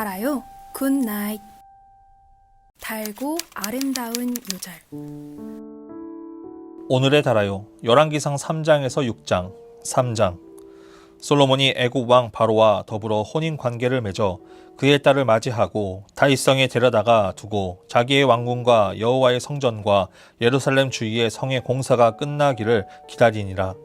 달아요. 굿나잇. 달고 아름다운 요절. 오늘의 달아요. 열왕기상 3장에서 6장. 3장. 솔로몬이 애굽 왕 바로와 더불어 혼인 관계를 맺어 그의 딸을 맞이하고 다윗성에 데려다가 두고 자기의 왕궁과 여호와의 성전과 예루살렘 주위의 성의 공사가 끝나기를 기다리니라.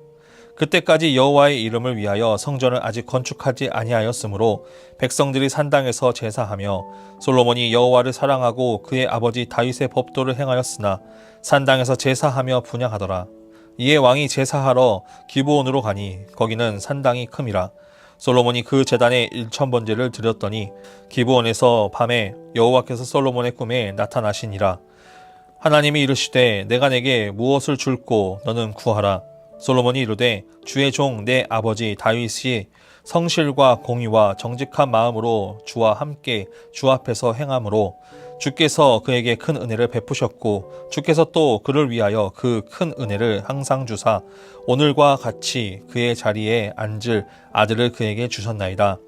그때까지 여호와의 이름을 위하여 성전을 아직 건축하지 아니하였으므로 백성들이 산당에서 제사하며 솔로몬이 여호와를 사랑하고 그의 아버지 다윗의 법도를 행하였으나 산당에서 제사하며 분향하더라. 이에 왕이 제사하러 기브온으로 가니 거기는 산당이 큼이라. 솔로몬이 그 제단에 1000번제를 드렸더니 기브온에서 밤에 여호와께서 솔로몬의 꿈에 나타나시니라. 하나님이 이르시되 내가 내게 무엇을 줄꼬 너는 구하라. 솔로몬이 이르되 주의 종 내 아버지 다윗이 성실과 공의와 정직한 마음으로 주와 함께 주 앞에서 행함으로 주께서 그에게 큰 은혜를 베푸셨고 주께서 또 그를 위하여 그 큰 은혜를 항상 주사 오늘과 같이 그의 자리에 앉을 아들을 그에게 주셨나이다.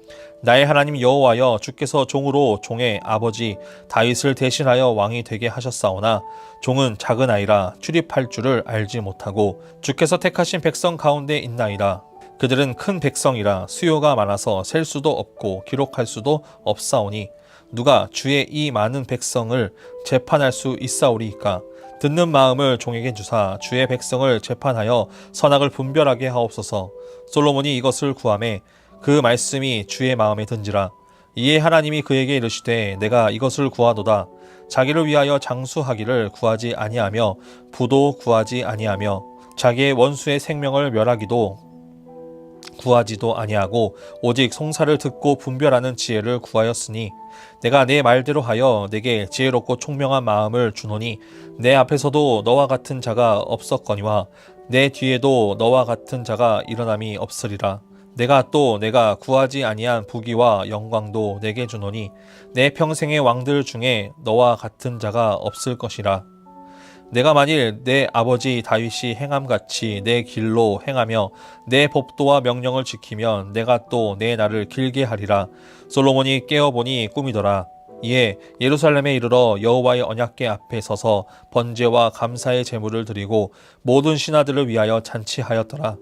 나의 하나님 여호와여 주께서 종으로 종의 아버지 다윗을 대신하여 왕이 되게 하셨사오나 종은 작은 아이라 출입할 줄을 알지 못하고 주께서 택하신 백성 가운데 있나이다. 그들은 큰 백성이라 수요가 많아서 셀 수도 없고 기록할 수도 없사오니 누가 주의 이 많은 백성을 재판할 수 있사오리이까. 듣는 마음을 종에게 주사 주의 백성을 재판하여 선악을 분별하게 하옵소서. 솔로몬이 이것을 구하매 그 말씀이 주의 마음에 든지라. 이에 하나님이 그에게 이르시되 내가 이것을 구하도다. 자기를 위하여 장수하기를 구하지 아니하며 부도 구하지 아니하며 자기의 원수의 생명을 멸하기도 구하지도 아니하고 오직 송사를 듣고 분별하는 지혜를 구하였으니 내가 내 말대로 하여 내게 지혜롭고 총명한 마음을 주노니 내 앞에서도 너와 같은 자가 없었거니와 내 뒤에도 너와 같은 자가 일어남이 없으리라. 내가 구하지 아니한 부귀와 영광도 내게 주노니 내 평생의 왕들 중에 너와 같은 자가 없을 것이라. 내가 만일 내 아버지 다윗이 행함같이 내 길로 행하며 내 법도와 명령을 지키면 내가 또 내 날을 길게 하리라. 솔로몬이 깨어보니 꿈이더라. 이에 예루살렘에 이르러 여호와의 언약궤 앞에 서서 번제와 감사의 제물을 드리고 모든 신하들을 위하여 잔치하였더라.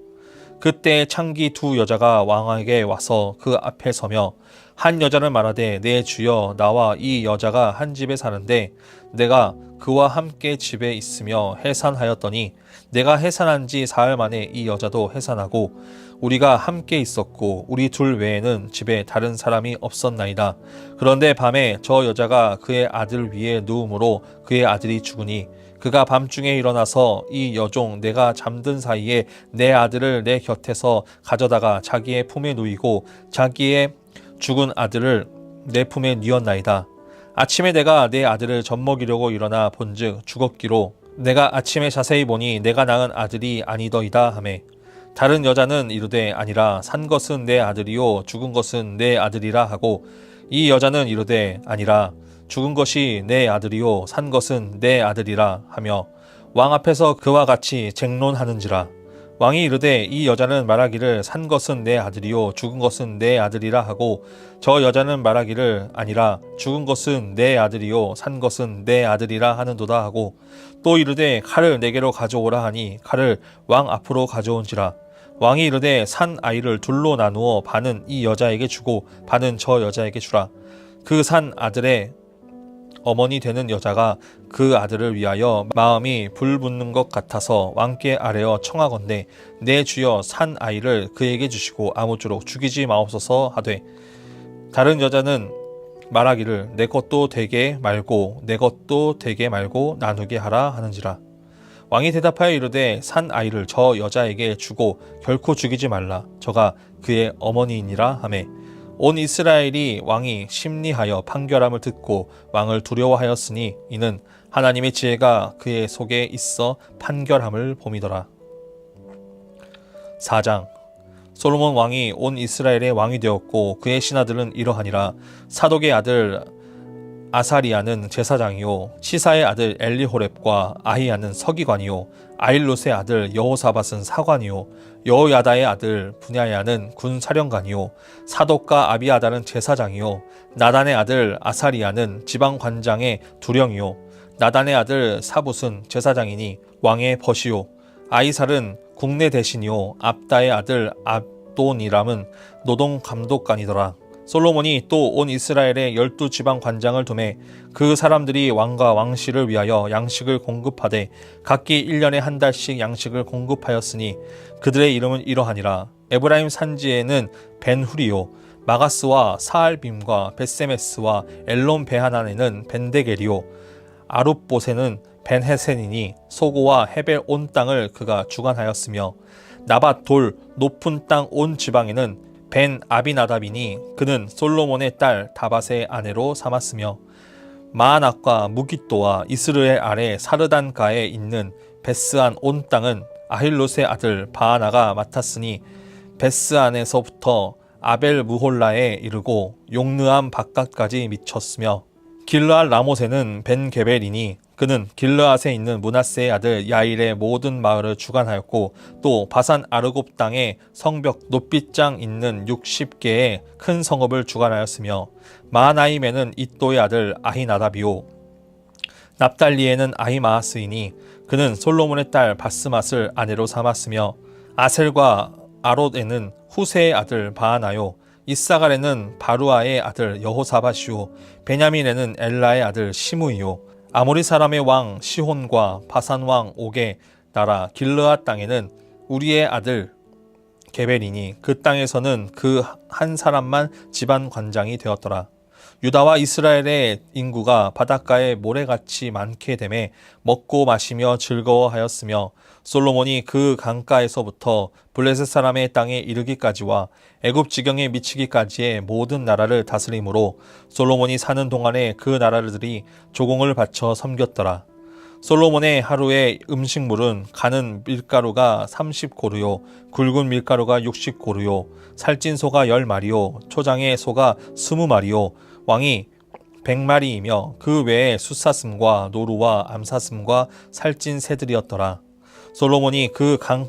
그때 창기 두 여자가 왕에게 와서 그 앞에 서며 한 여자는 말하되 내 주여 나와 이 여자가 한 집에 사는데 내가 그와 함께 집에 있으며 해산하였더니 내가 해산한 지 사흘 만에 이 여자도 해산하고 우리가 함께 있었고 우리 둘 외에는 집에 다른 사람이 없었나이다. 그런데 밤에 저 여자가 그의 아들 위에 누움으로 그의 아들이 죽으니 그가 밤중에 일어나서 이 여종 내가 잠든 사이에 내 아들을 내 곁에서 가져다가 자기의 품에 누이고 자기의 죽은 아들을 내 품에 뉘었나이다. 아침에 내가 내 아들을 젖먹이려고 일어나 본즉 죽었기로 내가 아침에 자세히 보니 내가 낳은 아들이 아니더이다 하매 다른 여자는 이르되 아니라 산 것은 내 아들이요 죽은 것은 내 아들이라 하고 이 여자는 이르되 아니라 죽은 것이 내 아들이요 산 것은 내 아들이라 하며 왕 앞에서 그와 같이 쟁론하는지라. 왕이 이르되 이 여자는 말하기를 산 것은 내 아들이요 죽은 것은 내 아들이라 하고 저 여자는 말하기를 아니라 죽은 것은 내 아들이요 산 것은 내 아들이라 하는도다 하고 또 이르되 칼을 내게로 가져오라 하니 칼을 왕 앞으로 가져온지라. 왕이 이르되 산 아이를 둘로 나누어 반은 이 여자에게 주고 반은 저 여자에게 주라. 그 산 아들의 어머니 되는 여자가 그 아들을 위하여 마음이 불붙는 것 같아서 왕께 아뢰어 청하건대 내 주여 산 아이를 그에게 주시고 아무쪼록 죽이지 마옵소서 하되 다른 여자는 말하기를 내 것도 되게 말고 내 것도 되게 말고 나누게 하라 하는지라. 왕이 대답하여 이르되 산 아이를 저 여자에게 주고 결코 죽이지 말라. 저가 그의 어머니이니라 하매 온 이스라엘이 왕이 심리하여 판결함을 듣고 왕을 두려워하였으니 이는 하나님의 지혜가 그의 속에 있어 판결함을 봄이더라. 4장. 솔로몬 왕이 온 이스라엘의 왕이 되었고 그의 신하들은 이러하니라. 사독의 아들 아사리아는 제사장이요 시사의 아들 엘리호렙과 아히야는 서기관이요 아일롯의 아들 여호사밧은 사관이요 여호야다의 아들 분야야는 군사령관이요 사독과 아비아달은 제사장이요 나단의 아들 아사리아는 지방관장의 두령이요 나단의 아들 사붓은 제사장이니 왕의 벗이요 아이살은 국내 대신이요 압다의 아들 압도니람은 노동감독관이더라. 솔로몬이 또 온 이스라엘의 12지방 관장을 두매 그 사람들이 왕과 왕실을 위하여 양식을 공급하되 각기 1년에 한 달씩 양식을 공급하였으니 그들의 이름은 이러하니라. 에브라임 산지에는 벤후리요 마가스와 사알빔과 벳세메스와 엘론 베하난에는 벤데겔이요 아룹봇에는 벤헤센이니 소고와 헤벨 온 땅을 그가 주관하였으며 나밧 돌 높은 땅 온 지방에는 벤 아비나답이니 그는 솔로몬의 딸 다밧의 아내로 삼았으며 마아낙과 무깃도와 이스르엘 아래 사르단가에 있는 베스안 온 땅은 아힐롯의 아들 바하나가 맡았으니 베스안에서부터 아벨 무홀라에 이르고 용르암 바깥까지 미쳤으며 길르앗 라못에는 벤 게벨이니 그는 길르앗에 있는 므낫세의 아들 야일의 모든 마을을 주관하였고 또 바산 아르곱 땅에 성벽 높이장 있는 60개의 큰 성읍을 주관하였으며 마하나임에는 이또의 아들 아히나답이요 납달리에는 아히마아스이니 그는 솔로몬의 딸 바스맛을 아내로 삼았으며 아셀과 아롯에는 후세의 아들 바하나요 이사갈에는 바루아의 아들 여호사밧이요 베냐민에는 엘라의 아들 시므이요 아모리 사람의 왕 시혼과 바산 왕 옥의 나라 길르앗 땅에는 우리의 아들 게벨이니 그 땅에서는 그 한 사람만 집안 관장이 되었더라. 유다와 이스라엘의 인구가 바닷가에 모래같이 많게 되매 먹고 마시며 즐거워하였으며 솔로몬이 그 강가에서부터 블레셋 사람의 땅에 이르기까지와 애굽 지경에 미치기까지의 모든 나라를 다스림으로 솔로몬이 사는 동안에 그 나라들이 조공을 바쳐 섬겼더라. 솔로몬의 하루의 음식물은 가는 밀가루가 30고루요 굵은 밀가루가 60고루요 살찐 소가 10마리요 초장의 소가 20마리요 왕이 100마리이며 그 외에 숫사슴과 노루와 암사슴과 살찐 새들이었더라. 솔로몬이 그 강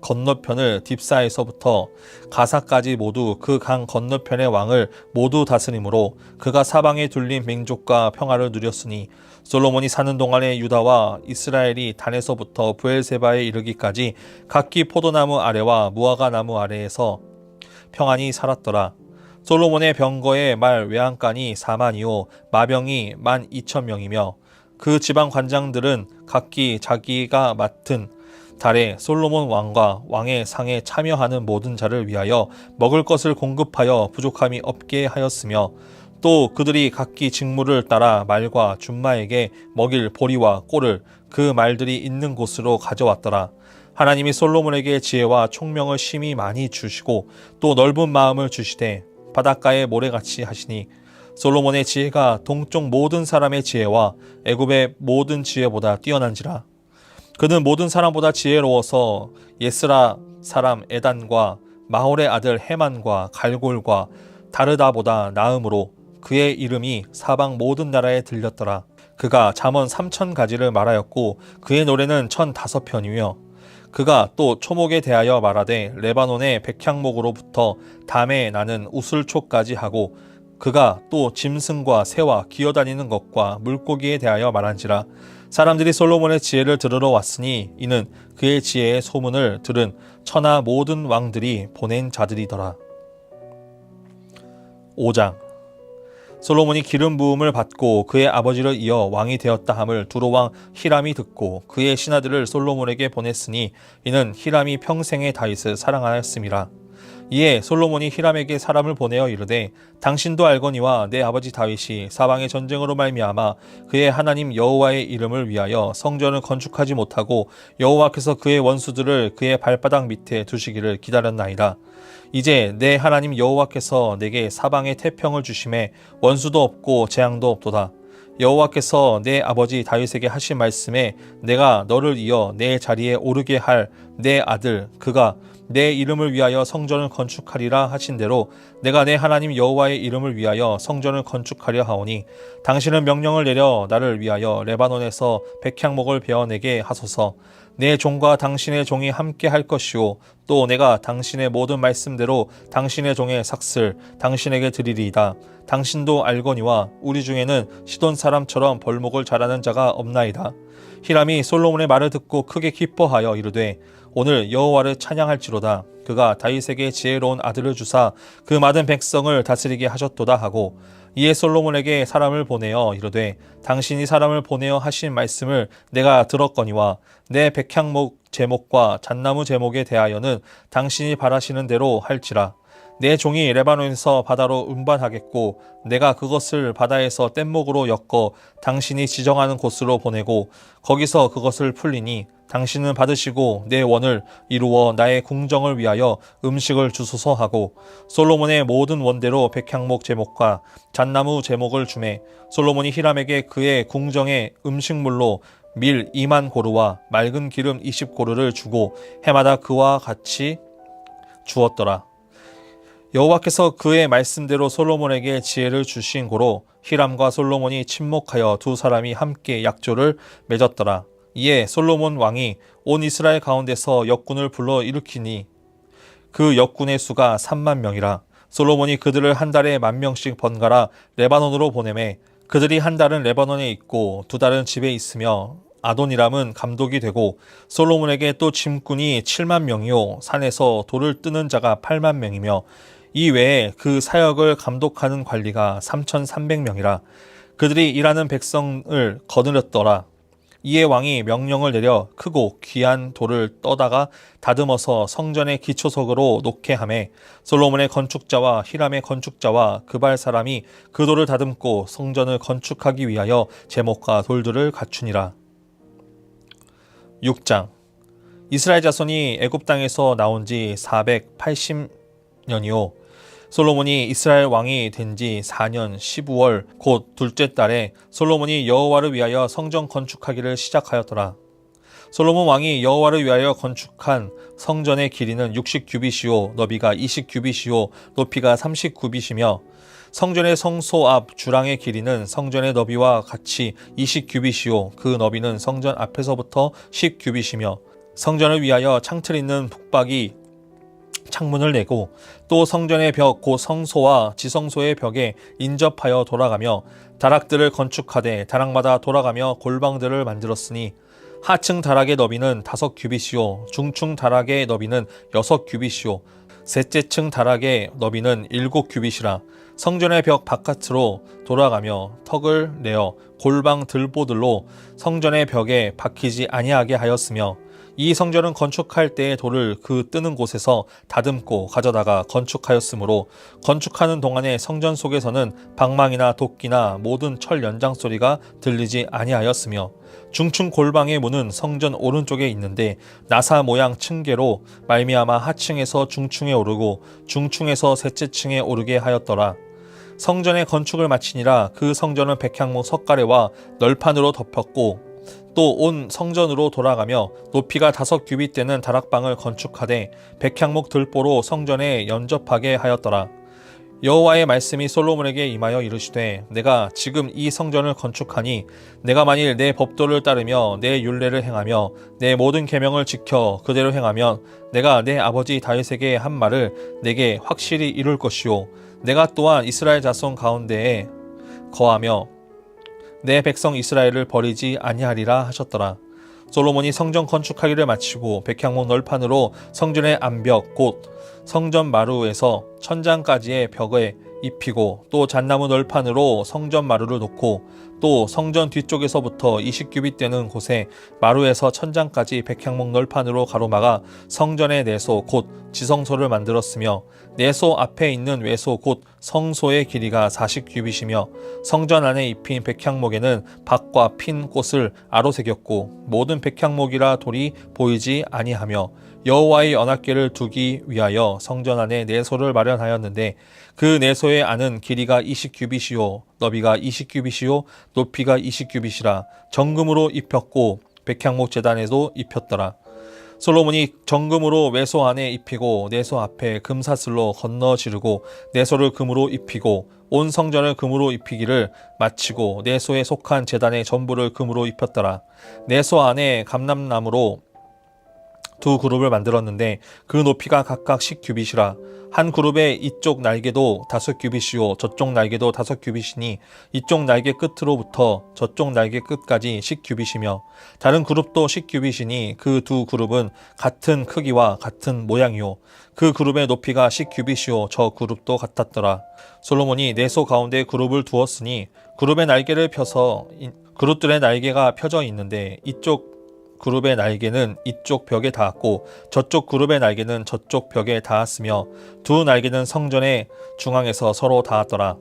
건너편을 딥사에서부터 가사까지 모두 그 강 건너편의 왕을 모두 다스림으로 그가 사방에 둘린 민족과 평화를 누렸으니 솔로몬이 사는 동안에 유다와 이스라엘이 단에서부터 브엘세바에 이르기까지 각기 포도나무 아래와 무화과 나무 아래에서 평안히 살았더라. 솔로몬의 병거의 말 외양간이 4만이요 마병이 12,000명이며 그 지방 관장들은 각기 자기가 맡은 달에 솔로몬 왕과 왕의 상에 참여하는 모든 자를 위하여 먹을 것을 공급하여 부족함이 없게 하였으며 또 그들이 각기 직무를 따라 말과 준마에게 먹일 보리와 꼴을 그 말들이 있는 곳으로 가져왔더라. 하나님이 솔로몬에게 지혜와 총명을 심히 많이 주시고 또 넓은 마음을 주시되 바닷가에 모래같이 하시니 솔로몬의 지혜가 동쪽 모든 사람의 지혜와 애굽의 모든 지혜보다 뛰어난지라. 그는 모든 사람보다 지혜로워서 예스라 사람 에단과 마홀의 아들 헤만과 갈골과 다르다보다 나음으로 그의 이름이 사방 모든 나라에 들렸더라. 그가 잠언 3,000가지를 말하였고 그의 노래는 1,005편이며 그가 또 초목에 대하여 말하되 레바논의 백향목으로부터 담에 나는 우슬초까지 하고 그가 또 짐승과 새와 기어다니는 것과 물고기에 대하여 말한지라. 사람들이 솔로몬의 지혜를 들으러 왔으니 이는 그의 지혜의 소문을 들은 천하 모든 왕들이 보낸 자들이더라. 5장 솔로몬이 기름 부음을 받고 그의 아버지를 이어 왕이 되었다 함을 두로왕 히람이 듣고 그의 신하들을 솔로몬에게 보냈으니 이는 히람이 평생에 다윗을 사랑하였음이라. 이에 솔로몬이 히람에게 사람을 보내어 이르되 당신도 알거니와 내 아버지 다윗이 사방의 전쟁으로 말미암아 그의 하나님 여호와의 이름을 위하여 성전을 건축하지 못하고 여호와께서 그의 원수들을 그의 발바닥 밑에 두시기를 기다렸나이다. 이제 내 하나님 여호와께서 내게 사방의 태평을 주심에 원수도 없고 재앙도 없도다. 여호와께서 내 아버지 다윗에게 하신 말씀에 내가 너를 이어 내 자리에 오르게 할 내 아들 그가 내 이름을 위하여 성전을 건축하리라 하신 대로 내가 내 하나님 여호와의 이름을 위하여 성전을 건축하려 하오니 당신은 명령을 내려 나를 위하여 레바논에서 백향목을 베어내게 하소서. 내 종과 당신의 종이 함께 할 것이요 또 내가 당신의 모든 말씀대로 당신의 종의 삭슬 당신에게 드리리이다. 당신도 알거니와 우리 중에는 시돈 사람처럼 벌목을 잘하는 자가 없나이다. 히람이 솔로몬의 말을 듣고 크게 기뻐하여 이르되 오늘 여호와를 찬양할지로다. 그가 다윗에게 지혜로운 아들을 주사 그 많은 백성을 다스리게 하셨도다 하고 이에 솔로몬에게 사람을 보내어 이르되 당신이 사람을 보내어 하신 말씀을 내가 들었거니와 내 백향목 제목과 잣나무 제목에 대하여는 당신이 바라시는 대로 할지라. 내 종이 레바논에서 바다로 운반하겠고 내가 그것을 바다에서 뗏목으로 엮어 당신이 지정하는 곳으로 보내고 거기서 그것을 풀리니 당신은 받으시고 내 원을 이루어 나의 궁정을 위하여 음식을 주소서 하고 솔로몬의 모든 원대로 백향목 제목과 잣나무 제목을 주매 솔로몬이 히람에게 그의 궁정의 음식물로 밀 2만 고루와 맑은 기름 20고루를 주고 해마다 그와 같이 주었더라. 여호와께서 그의 말씀대로 솔로몬에게 지혜를 주신 고로 히람과 솔로몬이 친목하여 두 사람이 함께 약조를 맺었더라. 이에 솔로몬 왕이 온 이스라엘 가운데서 역군을 불러 일으키니 그 역군의 수가 3만 명이라. 솔로몬이 그들을 한 달에 10,000명씩 번갈아 레바논으로 보내매 그들이 한 달은 레바논에 있고 두 달은 집에 있으며 아도니람은 감독이 되고 솔로몬에게 또 짐꾼이 7만 명이요 산에서 돌을 뜨는 자가 8만 명이며 이 외에 그 사역을 감독하는 관리가 3,300명이라. 그들이 일하는 백성을 거느렸더라. 이에 왕이 명령을 내려 크고 귀한 돌을 떠다가 다듬어서 성전의 기초석으로 놓게 하매 솔로몬의 건축자와 히람의 건축자와 그발 사람이 그 돌을 다듬고 성전을 건축하기 위하여 제목과 돌들을 갖추니라. 6장. 이스라엘 자손이 애굽 땅에서 나온 지 480년이요 솔로몬이 이스라엘 왕이 된 지 4년 15월 곧 둘째 달에 솔로몬이 여호와를 위하여 성전 건축하기를 시작하였더라. 솔로몬 왕이 여호와를 위하여 건축한 성전의 길이는 60규빗이요 너비가 20규빗이요 높이가 30규빗이며 성전의 성소 앞 주랑의 길이는 성전의 너비와 같이 20규빗이요 그 너비는 성전 앞에서부터 10규빗이며 성전을 위하여 창틀 있는 북박이 창문을 내고 또 성전의 벽 곧 성소와 지성소의 벽에 인접하여 돌아가며 다락들을 건축하되 다락마다 돌아가며 골방들을 만들었으니 하층 다락의 너비는 5규빗이요 중층 다락의 너비는 6규빗이요 셋째 층 다락의 너비는 7규빗이라. 성전의 벽 바깥으로 돌아가며 턱을 내어 골방 들보들로 성전의 벽에 박히지 아니하게 하였으며 이 성전은 건축할 때의 돌을 그 뜨는 곳에서 다듬고 가져다가 건축하였으므로 건축하는 동안에 성전 속에서는 방망이나 도끼나 모든 철 연장 소리가 들리지 아니하였으며 중층 골방의 문은 성전 오른쪽에 있는데 나사 모양 층계로 말미암아 하층에서 중층에 오르고 중층에서 셋째 층에 오르게 하였더라. 성전의 건축을 마치니라. 그 성전은 백향목 석가래와 널판으로 덮였고 또 온 성전으로 돌아가며 높이가 5규빗 되는 다락방을 건축하되 백향목 들보로 성전에 연접하게 하였더라. 여호와의 말씀이 솔로몬에게 임하여 이르시되 내가 지금 이 성전을 건축하니 내가 만일 내 법도를 따르며 내 율례를 행하며 내 모든 계명을 지켜 그대로 행하면 내가 내 아버지 다윗에게 한 말을 내게 확실히 이룰 것이요 내가 또한 이스라엘 자손 가운데에 거하며 내 백성 이스라엘을 버리지 아니하리라 하셨더라. 솔로몬이 성전 건축하기를 마치고 백향목 널판으로 성전의 암벽 곧 성전 마루에서 천장까지의 벽에 입히고 또 잣나무 널판으로 성전 마루를 놓고 또 성전 뒤쪽에서부터 20규빗 되는 곳에 마루에서 천장까지 백향목 널판으로 가로막아 성전의 내소 곧 지성소를 만들었으며 내소 앞에 있는 외소 곧 성소의 길이가 40규빗이며 성전 안에 입힌 백향목에는 박과 핀 꽃을 아로새겼고 모든 백향목이라 돌이 보이지 아니하며 여호와의 언약궤를 두기 위하여 성전 안에 내소를 마련하였는데 그 내소의 안은 길이가 20규빗이요 너비가 20규빗이요 높이가 20규빗이라 정금으로 입혔고 백향목 제단에도 입혔더라. 솔로몬이 정금으로 외소 안에 입히고 내소 앞에 금사슬로 건너 지르고 내소를 금으로 입히고 온 성전을 금으로 입히기를 마치고 내소에 속한 제단의 전부를 금으로 입혔더라. 내소 안에 감람나무로 두 그룹을 만들었는데 그 높이가 각각 10규빗이라. 한 그룹의 이쪽 날개도 5규빗이요 저쪽 날개도 5규빗이니 이쪽 날개 끝으로부터 저쪽 날개 끝까지 10규빗이며 다른 그룹도 10규빗이니 그 두 그룹은 같은 크기와 같은 모양이요 그 그룹의 높이가 10규빗이요 저 그룹도 같았더라. 솔로몬이 내소 가운데 그룹을 두었으니 그룹의 날개를 펴서 그룹들의 날개가 펴져 있는데 이쪽 그룹의 날개는 이쪽 벽에 닿았고 저쪽 그룹의 날개는 저쪽 벽에 닿았으며 두 날개는 성전의 중앙에서 서로 닿았더라.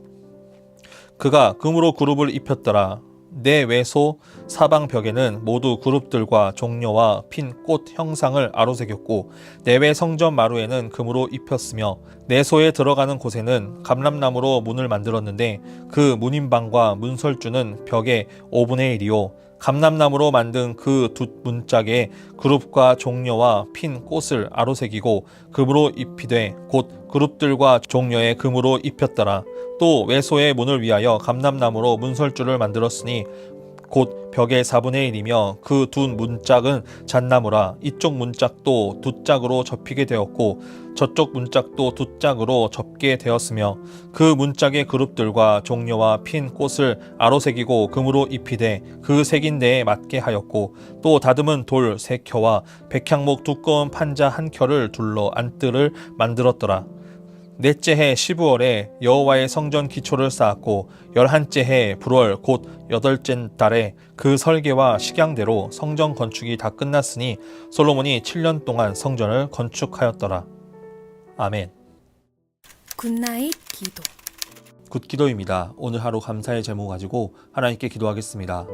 그가 금으로 그룹을 입혔더라. 내 외소 사방 벽에는 모두 그룹들과 종려와 핀 꽃 형상을 아로새겼고 내외 성전 마루에는 금으로 입혔으며 내소에 들어가는 곳에는 감람나무로 문을 만들었는데 그 문인방과 문설주는 벽의 5분의 1이요 감람나무로 만든 그 두 문짝에 그룹과 종려와 핀 꽃을 아로새기고 금으로 입히되 곧 그룹들과 종려에 금으로 입혔더라. 또 외소의 문을 위하여 감람나무로 문설주를 만들었으니 곧 벽의 4분의 1이며 그 두 문짝은 잣나무라. 이쪽 문짝도 두 짝으로 접히게 되었고 저쪽 문짝도 두 짝으로 접게 되었으며 그 문짝의 그룹들과 종려와 핀 꽃을 아로새기고 금으로 입히되 그 새긴 데에 맞게 하였고 또 다듬은 돌 3켜와 백향목 두꺼운 판자 1켜를 둘러 안뜰을 만들었더라. 넷째 해 12월에 여호와의 성전 기초를 쌓았고 11째 해 불월 곧 8째 달에 그 설계와 식양대로 성전 건축이 다 끝났으니 솔로몬이 7년 동안 성전을 건축하였더라. 아멘. 굿나잇 기도. 굿기도입니다. 오늘 하루 감사의 제목 가지고 하나님께 기도하겠습니다.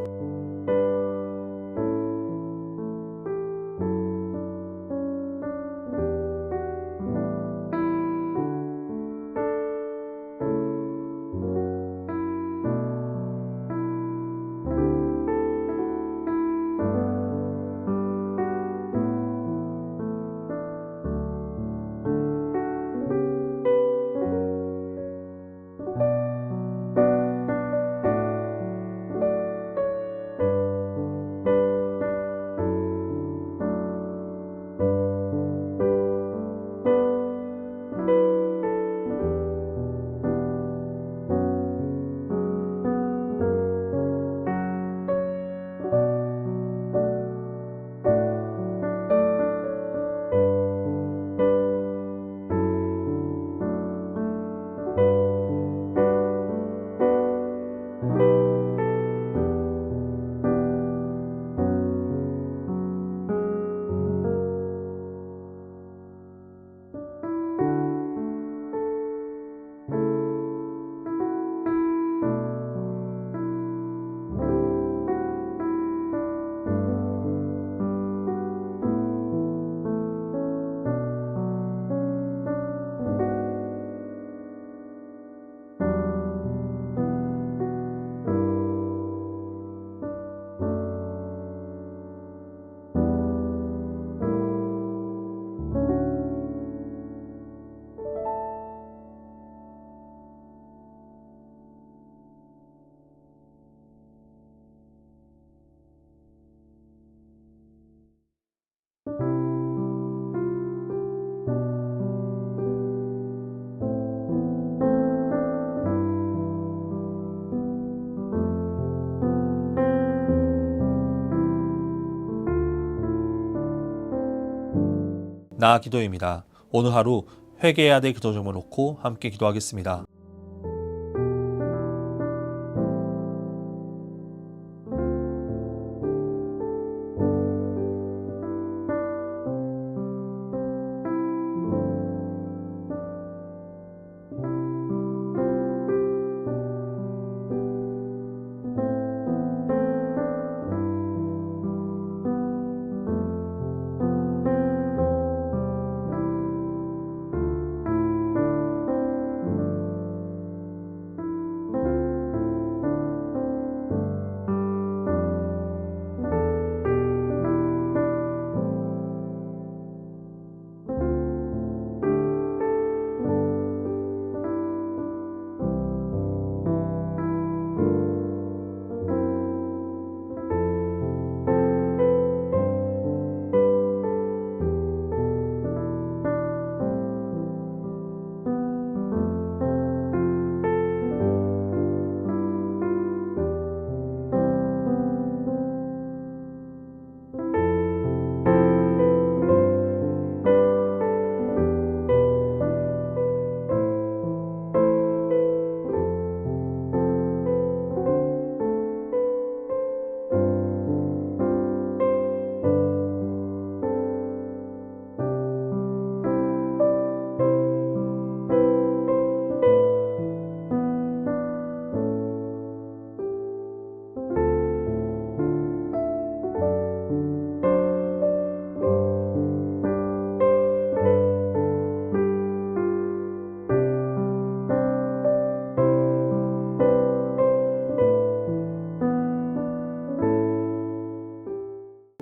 나 기도입니다. 오늘 하루 회개해야 될 기도 점을 놓고 함께 기도하겠습니다.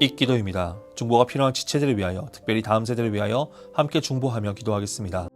이 기도입니다. 중보가 필요한 지체들을 위하여, 특별히 다음 세대를 위하여 함께 중보하며 기도하겠습니다.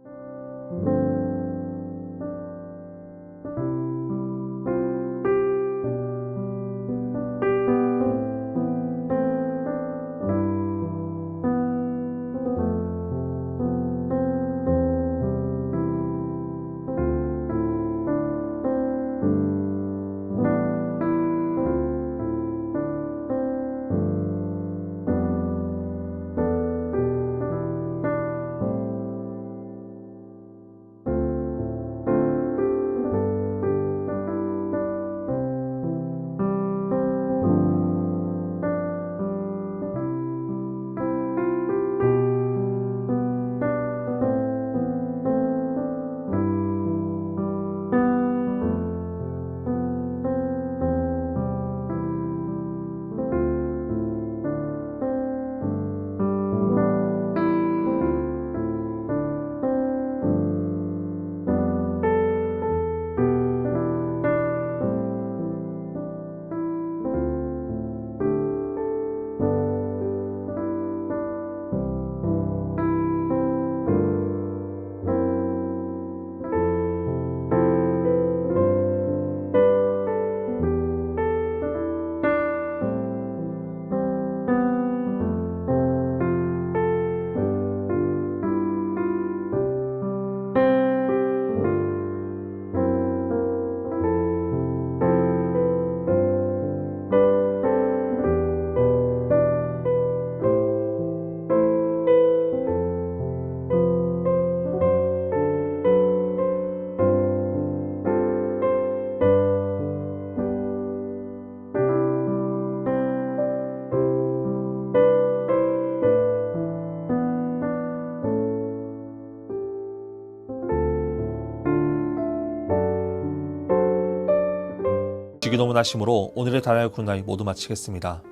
주기도문하심으로 오늘의 다라의 굿나잇 모두 마치겠습니다.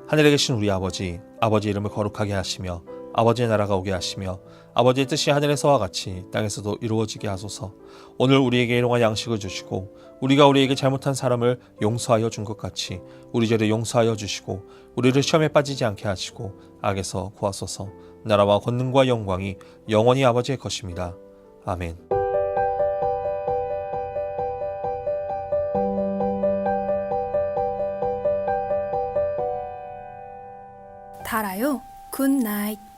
하늘에 계신 우리 아버지, 아버지 이름을 거룩하게 하시며 아버지의 나라가 오게 하시며 아버지의 뜻이 하늘에서와 같이 땅에서도 이루어지게 하소서. 오늘 우리에게 일용할 양식을 주시고 우리가 우리에게 잘못한 사람을 용서하여 준 것 같이 우리 죄를 용서하여 주시고 우리를 시험에 빠지지 않게 하시고 악에서 구하소서. 나라와 권능과 영광이 영원히 아버지의 것입니다. 아멘. 달아요 굿나잇.